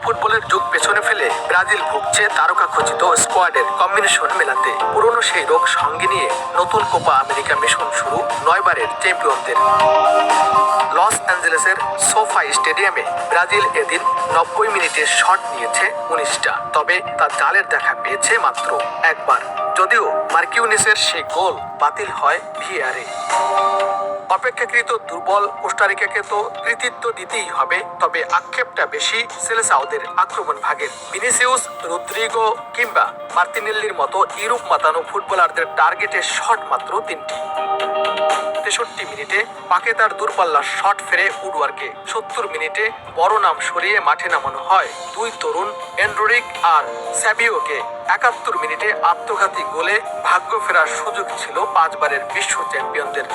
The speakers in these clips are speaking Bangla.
ফুটবলের যুগ পেছনে ফেলে ব্রাজিল ভুগছে তারকা খচিত স্কোয়াডের কম্বিনেশন মেলাতে। পুরনো সেই রোগ সঙ্গে নিয়ে নতুন কোপা আমেরিকা মিশন শুরু 9 বারের চ্যাম্পিয়নদের। লস অ্যাঞ্জেলেসের সোফাই স্টেডিয়ামে ব্রাজিল এদিন 90 মিনিটে শট নিয়েছে 19টা, তবে তা জালের দেখা পেয়েছে মাত্র একবার। যদিও মার্কিউনিসের সেই গোল বাতিল হয় ভিআরে। অপেক্ষাকৃত দুর্বল কোস্টারিকাকে তো কৃতিত্ব দিতেই হবে, তবে আক্ষেপটা বেশি সেলেসাওদের আক্রমণ ভাগের। ভিনিসিউস, রদ্রিগো কিংবা মার্তিনেল্লির মতো ইউরোপ মাতানো ফুটবলারদের টার্গেটে শট মাত্র 3টি। 63 মিনিটে পাকেতার দূরপাল্লার শট ফেরে উডওয়ার্কে। 70 মিনিটে বড় নাম সরিয়ে মাঠে নামানো হয় দুই তরুণ এন্ড্রিক আর স্যাভিওকে। 71 মিনিটে আত্মঘাতী গোলে ভাগ্য ফেরার সুযোগ ছিল 5 বারের বিশ্ব চ্যাম্পিয়নদের।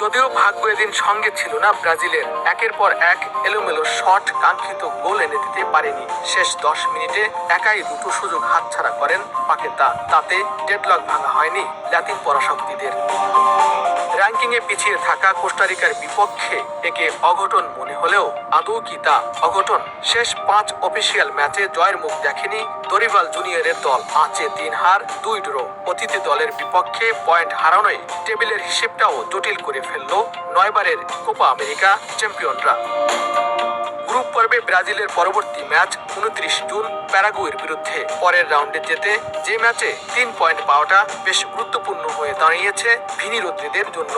যদিও ভাগ্য এদিন সঙ্গে ছিল না ব্রাজিলের। একের পর এক এলোমেলো শট কাঙ্ক্ষিত গোল এনে দিতে পারেনি। শেষ 10 মিনিটে একাই দুটো সুযোগ হাতছাড়া করেন পাকেতা। তাতে ডেডলক ভাঙা হয়নি লাতিন পরাশক্তিদের। র্যাঙ্কিংয়ে পিছিয়ে থাকা কোস্টারিকার বিপক্ষে একে অঘটন মনে হলেও আদৌ কি তা অঘটন? শেষ 5 অফিসিয়াল ম্যাচে জয়ের মুখ দেখেনি দরিভাল জুনিয়রের দল। 5-এ 3 হার, 2 ড্র। অতিথি দলের বিপক্ষে পয়েন্ট হারানোয় টেবিলের হিসেবটাও জটিল করে ফেলল 9 বারের কোপা আমেরিকা চ্যাম্পিয়নরা। গ্রুপ পর্বে ব্রাজিলের পরবর্তী ম্যাচ 29 জুন প্যারাগুয়ের বিরুদ্ধে। পরের রাউন্ডে যেতে যে ম্যাচে 3 পয়েন্ট পাওয়াটা বেশ গুরুত্বপূর্ণ হয়ে দাঁড়িয়েছে ভিনি রদ্রিগের জন্য।